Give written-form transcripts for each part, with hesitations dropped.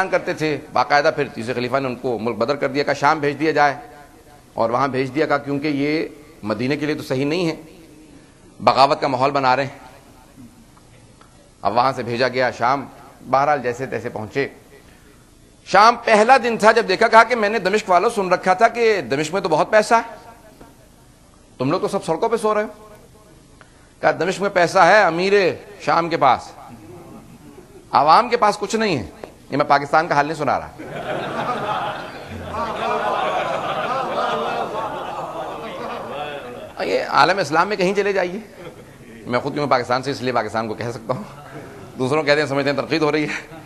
کرتے تھے باقاعدہ. پھر تیسرے خلیفہ نے ان کو ملک بدر کر دیا، کہا شام بھیج دیا جائے، اور وہاں بھیج دیا. کہا کیونکہ یہ مدینے کے لیے تو صحیح نہیں ہے، بغاوت کا ماحول بنا رہے ہیں. اب وہاں سے بھیجا گیا شام. بہرحال جیسے تیسے پہنچے شام. پہلا دن تھا جب دیکھا، کہا کہ میں نے دمشق والوں سن رکھا تھا کہ دمشق میں تو بہت پیسہ ہے، تم لوگ تو سب سڑکوں پہ سو رہے ہو. کہا دمشق میں پیسہ ہے امیر شام کے پاس، عوام کے پاس کچھ نہیں ہے. یہ میں پاکستان کا حال نہیں سنا رہا. یہ عالم اسلام میں کہیں چلے جائیے. میں خود کیوں پاکستان سے اس لیے پاکستان کو کہہ سکتا ہوں، دوسروں کہتے ہیں سمجھتے ہیں تنقید ہو رہی ہے.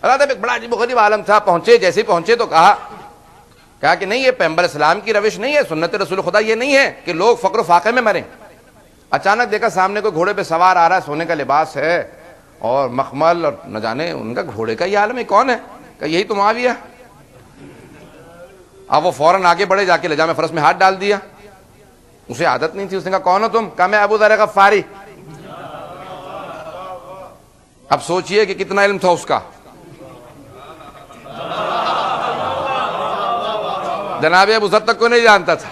اللہ ایک بڑا عجیب و غریب عالم تھا. پہنچے، جیسے ہی پہنچے تو کہا کہ نہیں، یہ پیغمبر اسلام کی روش نہیں ہے، سنت رسول خدا یہ نہیں ہے کہ لوگ فقر و فاقے میں مریں. اچانک دیکھا سامنے کوئی گھوڑے پہ سوار آ رہا ہے، سونے کا لباس ہے اور مخمل، اور نہ جانے ان کا گھوڑے کا یہ عالم ہے. کون ہے؟ کہ یہی تو معاویہ. اب وہ فوراً آگے بڑھے، جا کے لجام فرس میں ہاتھ ڈال دیا. اسے عادت نہیں تھی. اس نے کہا کون ہو تم؟ کہا میں ابو ذر غفاری. اب سوچئے کہ کتنا علم تھا اس کا. جناب ابو ذر تک کو نہیں جانتا تھا،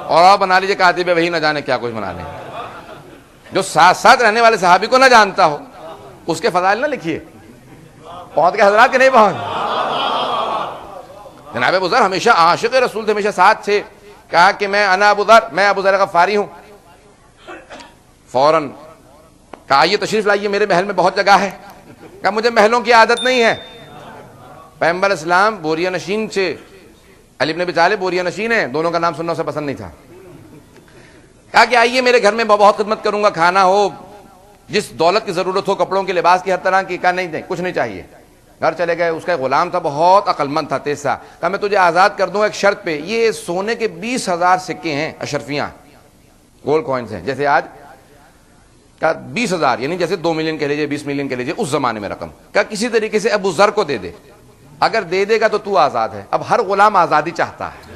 اور آپ بنا لیجیے کاتب وہی نہ جانے کیا کچھ بنا لیں. جو ساتھ ساتھ رہنے والے صحابی کو نہ جانتا ہو اس کے فضائل نہ لکھیے. پہنچ کے حضرات کے نہیں پہنچ. جناب ابو ذر ہمیشہ عاشق رسول تھے، ہمیشہ ساتھ تھے. کہا کہ میں انا ابو ذر، میں ابو ذر غفاری ہوں. فوراً کہا آئیے تشریف لائیے، میرے محل میں بہت جگہ ہے. کہا مجھے محلوں کی عادت نہیں ہے. پیغمبر اسلام بوریا نشین سے، علی بن ابی طالب بوریا نشین ہیں، دونوں کا نام سننا اسے پسند نہیں تھا. کہا کہ آئیے میرے گھر میں بہت خدمت کروں گا، کھانا ہو، جس دولت کی ضرورت ہو، کپڑوں کے، لباس کی، ہر طرح کی. کہا نہیں کچھ نہیں چاہیے. گھر چلے گئے. اس کا ایک غلام تھا، بہت عقل مند تھا، تیز سا. کہا میں تجھے آزاد کر دوں ایک شرط پہ. یہ سونے کے 20,000 سکے ہیں، اشرفیاں، گولڈ کوائنز ہیں، جیسے آج. کہا 20,000 یعنی جیسے 2 ملین کہہ لیجیے، 20 ملین کہہ لیجیے، اس زمانے میں رقم. کہا کسی طریقے سے ابو ذر کو دے دے، اگر دے دے گا تو آزاد ہے. اب ہر غلام آزادی چاہتا ہے.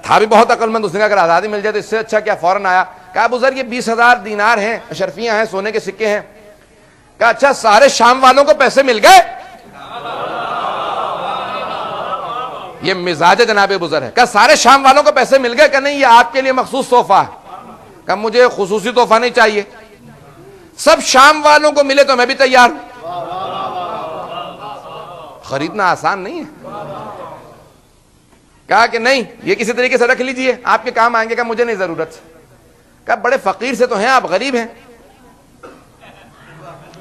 تھا بھی بہت عقل مند. اس نے کہا اگر آزادی مل جائے تو اس سے اچھا کیا. فوراً آیا. کہا ابو ذر یہ 20,000 دینار ہیں، اشرفیاں ہیں، سونے کے سکے ہیں. کہا اچھا سارے شام والوں کو پیسے مل گئے؟ یہ مزاج جناب ابو ذر ہے. کہا سارے شام والوں کو پیسے مل گئے؟ کہ نہیں، یہ آپ کے لیے مخصوص تحفہ ہے. کہا مجھے خصوصی تحفہ نہیں چاہیے، سب شام والوں کو ملے تو میں بھی تیار ہوں. خریدنا آسان نہیں ہے. کہا کہ نہیں، یہ کسی طریقے سے رکھ لیجئے، آپ کے کام آئیں گے. کہا مجھے نہیں ضرورت. کہا بڑے فقیر سے تو ہیں آپ، غریب ہیں.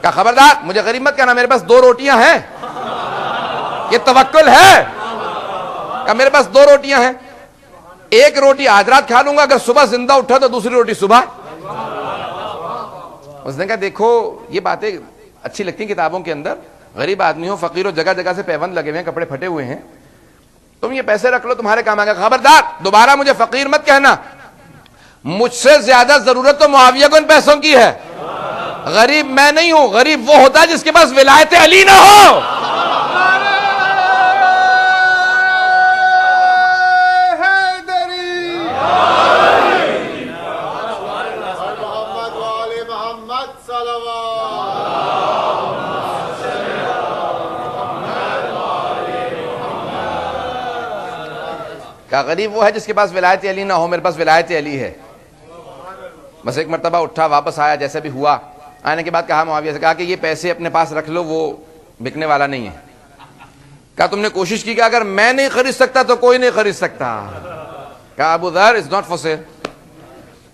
کہا خبردار مجھے غریب مت کہنا، میرے پاس 2 روٹیاں ہیں. یہ توکل ہے. کہا میرے پاس 2 روٹیاں ہیں، ایک روٹی آج رات کھا لوں گا، اگر صبح زندہ اٹھا تو دوسری روٹی صبح. اس نے کہا دیکھو یہ باتیں اچھی لگتی ہیں کتابوں کے اندر، غریب آدمی ہو، فقیر ہو، جگہ جگہ سے پیوند لگے ہوئے ہیں، کپڑے پھٹے ہوئے ہیں، تم یہ پیسے رکھ لو، تمہارے کام آئے گا. خبردار دوبارہ مجھے فقیر مت کہنا، مجھ سے زیادہ ضرورت تو معاویہ کو ان پیسوں کی ہے. غریب میں نہیں ہوں، غریب وہ ہوتا ہے جس کے پاس ولایت علی نہ ہو. کہا غریب وہ ہے جس کے پاس ولایت علی نہ ہو، میرے پاس ولایت علی ہے. بس ایک مرتبہ اٹھا، واپس آیا، جیسے بھی ہوا. آنے کے بعد کہا معاویہ سے، کہا کہ یہ پیسے اپنے پاس رکھ لو، وہ بکنے والا نہیں ہے. کہا تم نے کوشش کی کہ اگر میں نہیں خرید سکتا تو کوئی نہیں خرید سکتا. کہا ابو ذر از ناٹ فار سیل.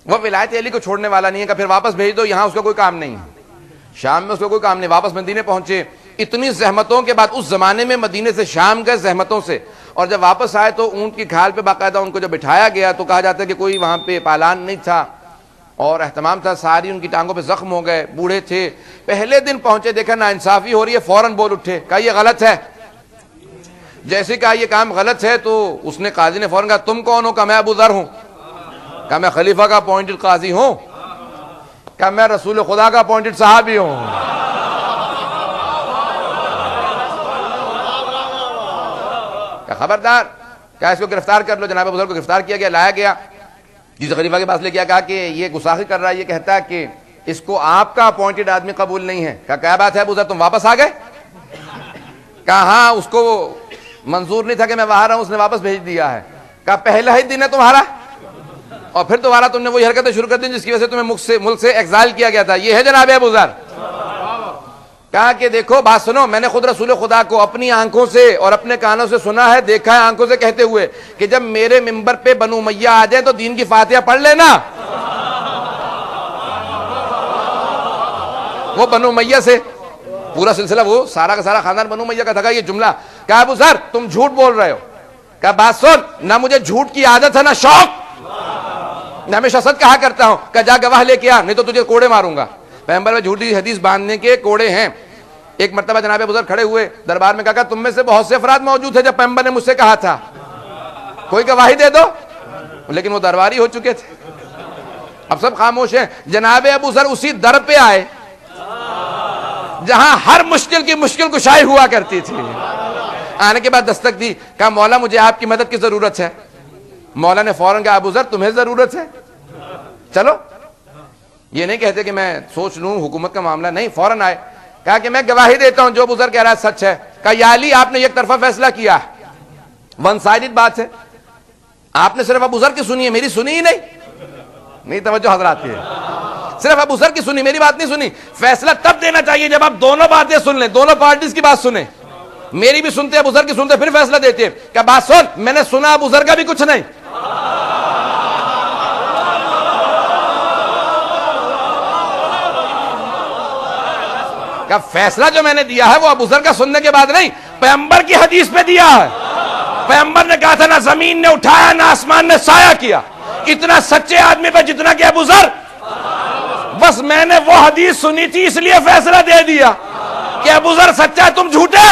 وہ ولایت علی کو چھوڑنے والا نہیں ہے. کہا پھر واپس بھیج دو، یہاں اس کا کوئی کام نہیں ہے، شام میں اس کا کوئی کام نہیں. واپس مدینے پہنچے. اتنی زحمتوں کے بعد، اس زمانے میں مدینے سے شام گئے زحمتوں سے، اور جب واپس آئے تو اونٹ کی کھال پہ باقاعدہ ان کو جب بٹھایا گیا تو کہا جاتا ہے کہ کوئی وہاں پہ پالان نہیں تھا اور اہتمام تھا، ساری ان کی ٹانگوں پہ زخم ہو گئے، بوڑھے تھے. پہلے دن پہنچے، دیکھا ناانصافی ہو رہی ہے، فوراً بول اٹھے. کہا یہ غلط ہے. جیسے کہا یہ کام غلط ہے تو اس نے، قاضی نے فوراً کہا تم کون ہو؟ کہا میں ابو ذر ہوں. کہا میں خلیفہ کا اپوائنٹڈ قاضی ہوں. کہا میں رسول خدا کا اپوائنٹڈ صحابی ہوں. کہا خبردار. کہا اس کو گرفتار کر لو. جناب ابو ذر کو گرفتار کیا گیا، لایا گیا، جس خلیفہ کے پاس لے گیا. کہا کہ یہ گستاخی کر رہا ہے، یہ کہتا ہے کہ اس کو آپ کا اپوائنٹڈ آدمی قبول نہیں ہے. کہا کیا بات ہے ابو ذر تم واپس آ گئے؟ کہا ہاں اس کو منظور نہیں تھا کہ میں وہاں رہا ہوں, اس نے واپس بھیج دیا ہے. کہا پہلا ہی دن ہے تمہارا اور پھر دوبارہ تم نے وہی حرکتیں شروع کر دی جس کی وجہ سے تمہیں ملک سے ایگزائل کیا گیا تھا. یہ ہے جناب ابو ذر. کہا کہ دیکھو بات سنو, میں نے خود رسول خدا کو اپنی آنکھوں سے اور اپنے کانوں سے سنا ہے, دیکھا ہے آنکھوں سے کہتے ہوئے کہ جب میرے ممبر پہ بنو امیہ آ جائے تو دین کی فاتحہ پڑھ لینا. وہ بنو امیہ سے پورا سلسلہ, وہ سارا کا سارا خاندان بنو امیہ کا تھا. یہ جملہ کہا ابو ذر تم جھوٹ بول رہے ہو. کہا بات سن, نہ مجھے جھوٹ کی عادت ہے نہ شوق, میں ہمیشہ سچ کہا کرتا ہوں. کہ جا گواہ لے کے آ نہیں تو تجھے کوڑے ماروں گا. پیغمبر میں جھوٹی حدیث باندھنے کے کوڑے ہیں. ایک مرتبہ جناب ابو ذر کھڑے ہوئے دربار میں, کہا تم میں سے بہت سے افراد موجود تھے جب پیغمبر نے مجھ سے کہا تھا کوئی گواہی دے دو, لیکن وہ درباری ہو چکے تھے, اب سب خاموش ہیں. جناب ابو ذر اسی در پہ آئے جہاں ہر مشکل کی مشکل کشائی ہوا کرتی تھی. آنے کے بعد دستک دی, کہا مولا مجھے آپ کی مدد کی ضرورت ہے. مولا نے فوراً کہا ابو ذر تمہیں ضرورت ہے, چلو. یہ نہیں کہتے کہ میں سوچ لوں حکومت کا معاملہ, نہیں, فوراً آئے. کہا کہ میں گواہی دیتا ہوں جو ابو ذر کہہ رہا ہے سچ ہے. کہا یا علی آپ نے ایک طرفہ فیصلہ کیا, ون سائیڈڈ بات ہے, آپ نے صرف ابو ذر کی سنی ہے, میری سنی ہی نہیں. توجہ حضرات کی, صرف ابو ذر کی سنی, میری بات نہیں سنی. فیصلہ تب دینا چاہیے جب آپ دونوں باتیں سن لیں, دونوں پارٹیز کی بات سنیں, میری بھی سنتے ابو ذر کی سنتے, پھر فیصلہ دیتے. کیا بات سن, میں نے سنا ابو ذر کا بھی کچھ نہیں. کہ فیصلہ جو میں نے دیا ہے وہ ابو ذر کا سننے کے بعد نہیں, پیغمبر کی حدیث پہ دیا ہے. پیغمبر نے کہا تھا نہ زمین نے اٹھایا نہ آسمان نے سایہ کیا اتنا سچے آدمی پہ جتنا کہ ابو ذر. بس میں نے وہ حدیث سنی تھی اس لیے فیصلہ دے دیا کہ ابو ذر سچا ہے تم جھوٹے.